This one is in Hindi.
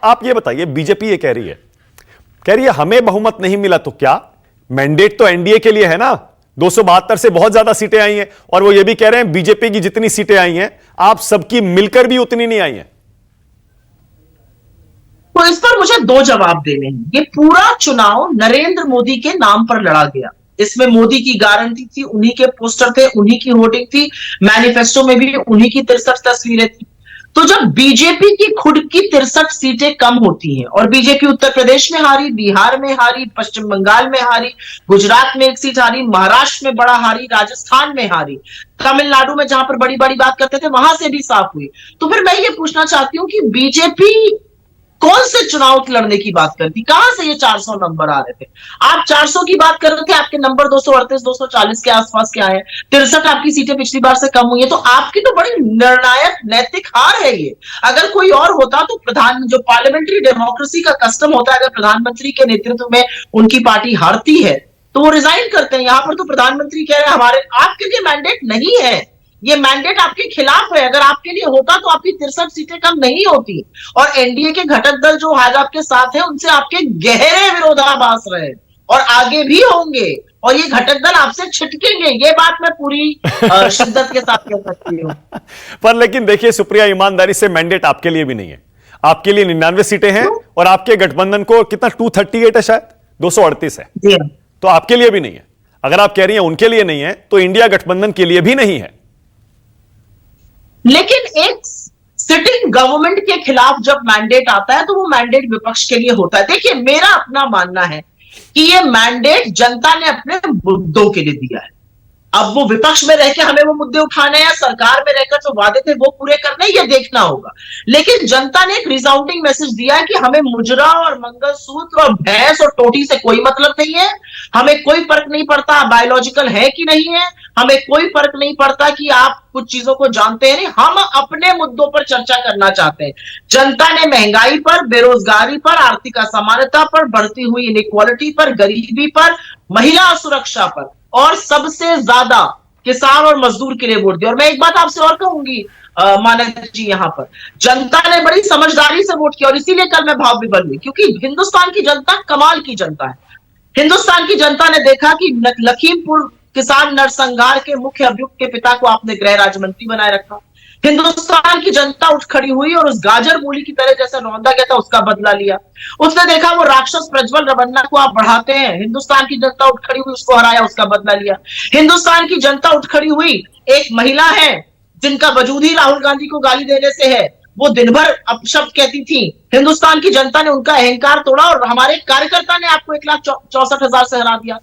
आप ये बताइए, बीजेपी ये कह रही है हमें बहुमत नहीं मिला तो क्या, मैंडेट तो एनडीए के लिए है ना, 272 से बहुत ज्यादा सीटें आई हैं, और वो ये भी कह रहे हैं बीजेपी की जितनी सीटें आई हैं आप सबकी मिलकर भी उतनी नहीं आई हैं। तो इस पर मुझे दो जवाब देने हैं। ये पूरा चुनाव नरेंद्र मोदी के नाम पर लड़ा गया, इसमें मोदी की गारंटी थी, उन्हीं के पोस्टर थे, उन्हीं की होर्डिंग थी, मैनिफेस्टो में भी उन्हीं की 63 तस्वीरें थी। तो जब बीजेपी की खुद की 63 सीटें कम होती हैं, और बीजेपी उत्तर प्रदेश में हारी, बिहार में हारी, पश्चिम बंगाल में हारी, गुजरात में एक सीट हारी, महाराष्ट्र में बड़ा हारी, राजस्थान में हारी, तमिलनाडु में जहां पर बड़ी बड़ी बात करते थे वहां से भी साफ हुई, तो फिर मैं ये पूछना चाहती हूं कि बीजेपी कौन से चुनाव लड़ने की बात करती, कहां से ये 400 नंबर आ रहे थे? आप 400 की बात कर रहे थे, आपके नंबर 238 240 के आसपास क्या है, 63 आपकी सीटें पिछली बार से कम हुई है, तो आपकी तो बड़ी निर्णायक नैतिक हार है ये। अगर कोई और होता तो जो पार्लियामेंट्री डेमोक्रेसी का कस्टम होता है, अगर प्रधानमंत्री के नेतृत्व में उनकी पार्टी हारती है तो वो रिजाइन करते हैं। यहां पर तो प्रधानमंत्री कह रहे हैं हमारे, आपके लिए मैंडेट नहीं है, ये मैंडेट आपके खिलाफ है। अगर आपके लिए होता तो आपकी 63 सीटें कम नहीं होती, और एनडीए के घटक दल जो आज आपके साथ हैं उनसे आपके गहरे विरोधाभास रहे और आगे भी होंगे, और ये घटक दल आपसे छिटकेंगे, ये बात मैं पूरी शिद्दत के साथ कह सकती हूं। पर लेकिन देखिए सुप्रिया, ईमानदारी से मैंडेट आपके लिए भी नहीं है, आपके लिए 99 सीटें हैं, और आपके गठबंधन को कितना 238 है, शायद 238 है, तो आपके लिए भी नहीं है। अगर आप कह रही हैं उनके लिए नहीं है, तो इंडिया गठबंधन के लिए भी नहीं है। लेकिन एक सिटिंग गवर्नमेंट के खिलाफ जब मैंडेट आता है तो वो मैंडेट विपक्ष के लिए होता है। देखिए, मेरा अपना मानना है कि ये मैंडेट जनता ने अपने मुद्दों के लिए दिया है। अब वो विपक्ष में रह के हमें वो मुद्दे उठाने या सरकार में रहकर जो वादे थे वो पूरे करने, ये देखना होगा। लेकिन जनता ने एक रिसाउंडिंग मैसेज दिया है कि हमें मुजरा और मंगलसूत्र और भैंस और टोटी से कोई मतलब नहीं है, हमें कोई फर्क नहीं पड़ता बायोलॉजिकल है कि नहीं है, हमें कोई फर्क नहीं पड़ता कि आप कुछ चीजों को जानते हैं नहीं, हम अपने मुद्दों पर चर्चा करना चाहते हैं। जनता ने महंगाई पर, बेरोजगारी पर, आर्थिक असमानता पर, बढ़ती हुई इनइक्वालिटी पर, गरीबी पर, महिला सुरक्षा पर, और सबसे ज्यादा किसान और मजदूर के लिए वोट दिया। और मैं एक बात आपसे और कहूंगी मानक जी, यहां पर जनता ने बड़ी समझदारी से वोट किया, और इसीलिए कल मैं भाव विभोर हुई, क्योंकि हिंदुस्तान की जनता कमाल की जनता है। हिंदुस्तान की जनता ने देखा कि लखीमपुर किसान नरसंहार के मुख्य अभियुक्त के पिता को आपने गृह राज्य मंत्री बनाए रखा। हिंदुस्तान की जनता उठ खड़ी हुई और उस गाजर मूली की तरह जैसा रौंदा गया था उसका बदला लिया। उसने देखा वो राक्षस प्रज्वल रवन्ना को आप बढ़ाते हैं, हिंदुस्तान की जनता उठ खड़ी हुई, उसको हराया, उसका बदला लिया। हिंदुस्तान की जनता उठ खड़ी हुई, एक महिला है जिनका वजूद ही राहुल गांधी को गाली देने से है, वो दिन भर अपशब्द कहती थी, हिंदुस्तान की जनता ने उनका अहंकार तोड़ा और हमारे कार्यकर्ता ने आपको 1,64,000 से हरा दिया।